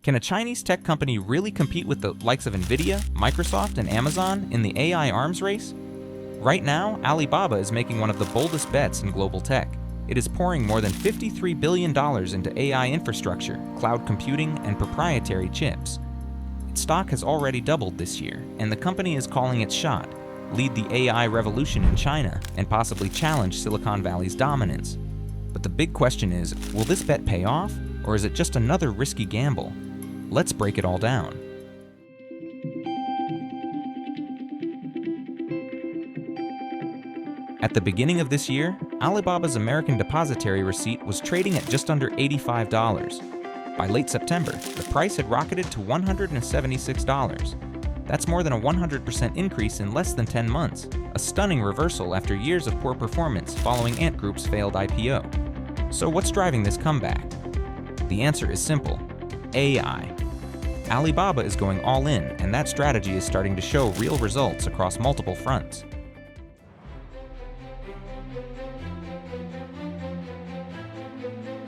Can a Chinese tech company really compete with the likes of Nvidia, Microsoft, and Amazon in the AI arms race? Right now, Alibaba is making one of the boldest bets in global tech. It is pouring more than $53 billion into AI infrastructure, cloud computing, and proprietary chips. Its stock has already doubled this year, and the company is calling its shot, lead the AI revolution in China, and possibly challenge Silicon Valley's dominance. But the big question is, will this bet pay off, or is it just another risky gamble? Let's break it all down. At the beginning of this year, Alibaba's American Depositary Receipt was trading at just under $85. By late September, the price had rocketed to $176. That's more than a 100% increase in less than 10 months, a stunning reversal after years of poor performance following Ant Group's failed IPO. So what's driving this comeback? The answer is simple: AI. Alibaba is going all in, and that strategy is starting to show real results across multiple fronts.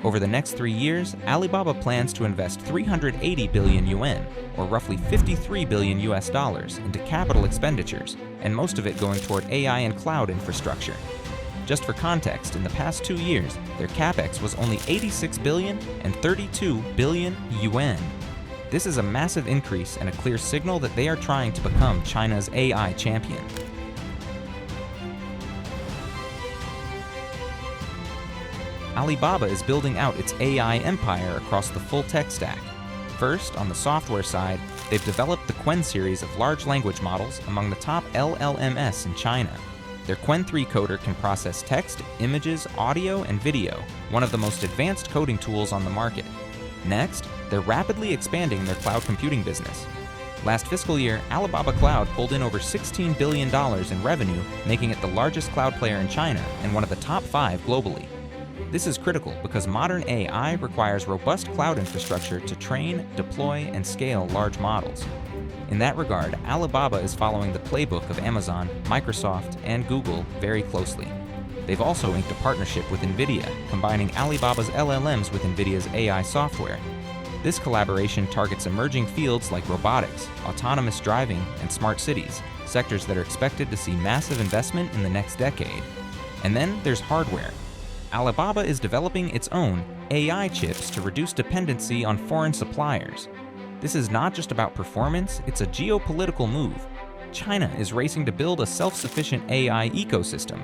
Over the next 3 years, Alibaba plans to invest 380 billion yuan, or roughly $53 billion into capital expenditures, and most of it going toward AI and cloud infrastructure. Just for context, in the past 2 years, their capex was only 86 billion and 32 billion yuan. This is a massive increase and a clear signal that they are trying to become China's AI champion. Alibaba is building out its AI empire across the full tech stack. First, on the software side, they've developed the Qwen series of large language models among the top LLMs in China. Their Qwen 3 coder can process text, images, audio, and video, one of the most advanced coding tools on the market. Next, they're rapidly expanding their cloud computing business. Last fiscal year, Alibaba Cloud pulled in over $16 billion in revenue, making it the largest cloud player in China and one of the top 5 globally. This is critical because modern AI requires robust cloud infrastructure to train, deploy, and scale large models. In that regard, Alibaba is following the playbook of Amazon, Microsoft, and Google very closely. They've also inked a partnership with NVIDIA, combining Alibaba's LLMs with NVIDIA's AI software. This collaboration targets emerging fields like robotics, autonomous driving, and smart cities, sectors that are expected to see massive investment in the next decade. And then there's hardware. Alibaba is developing its own AI chips to reduce dependency on foreign suppliers. This is not just about performance, it's a geopolitical move. China is racing to build a self-sufficient AI ecosystem,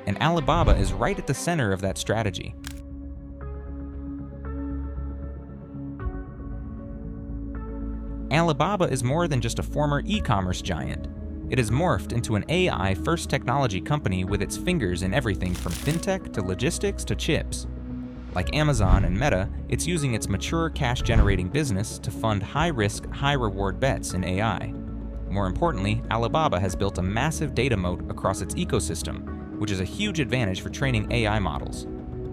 and Alibaba is right at the center of that strategy. Alibaba is more than just a former e-commerce giant. It has morphed into an AI-first technology company with its fingers in everything from fintech to logistics to chips. Like Amazon and Meta, it's using its mature cash-generating business to fund high-risk, high-reward bets in AI. More importantly, Alibaba has built a massive data moat across its ecosystem, which is a huge advantage for training AI models.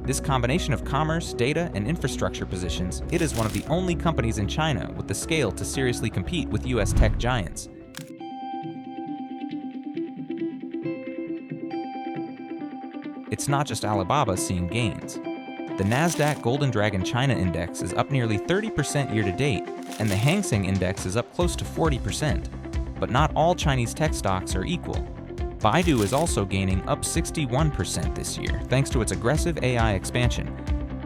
This combination of commerce, data, and infrastructure positions it is one of the only companies in China with the scale to seriously compete with US tech giants. It's not just Alibaba seeing gains. The Nasdaq Golden Dragon China Index is up nearly 30% year-to-date, and the Hang Seng Index is up close to 40%. But not all Chinese tech stocks are equal. Baidu is also gaining up 61% this year, thanks to its aggressive AI expansion.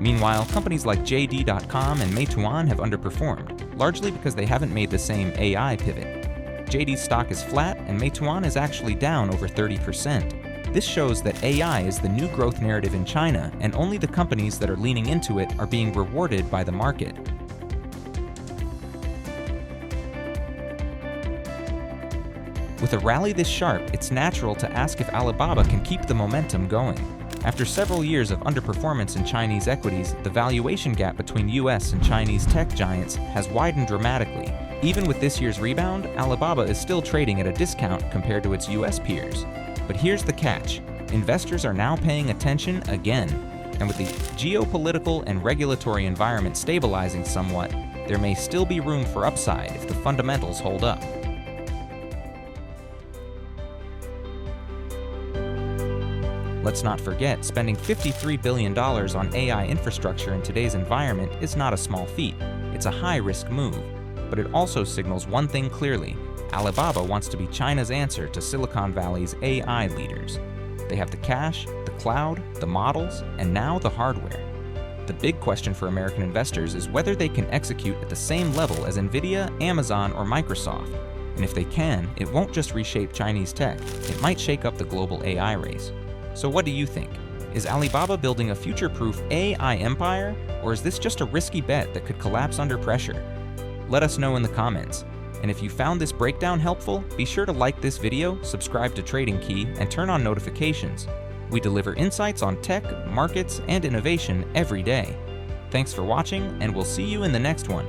Meanwhile, companies like JD.com and Meituan have underperformed, largely because they haven't made the same AI pivot. JD's stock is flat, and Meituan is actually down over 30%. This shows that AI is the new growth narrative in China, and only the companies that are leaning into it are being rewarded by the market. With a rally this sharp, it's natural to ask if Alibaba can keep the momentum going. After several years of underperformance in Chinese equities, the valuation gap between US and Chinese tech giants has widened dramatically. Even with this year's rebound, Alibaba is still trading at a discount compared to its US peers. But here's the catch. Investors are now paying attention again. And with the geopolitical and regulatory environment stabilizing somewhat, there may still be room for upside if the fundamentals hold up. Let's not forget, spending $53 billion on AI infrastructure in today's environment is not a small feat. it's a high-risk move, but it also signals one thing clearly: Alibaba wants to be China's answer to Silicon Valley's AI leaders. They have the cash, the cloud, the models, and now the hardware. The big question for American investors is whether they can execute at the same level as Nvidia, Amazon, or Microsoft. And if they can, it won't just reshape Chinese tech, it might shake up the global AI race. So what do you think? Is Alibaba building a future-proof AI empire, or is this just a risky bet that could collapse under pressure? Let us know in the comments. And if you found this breakdown helpful, be sure to like this video, subscribe to TradingKey, and turn on notifications. We deliver insights on tech, markets, and innovation every day. Thanks for watching, and we'll see you in the next one.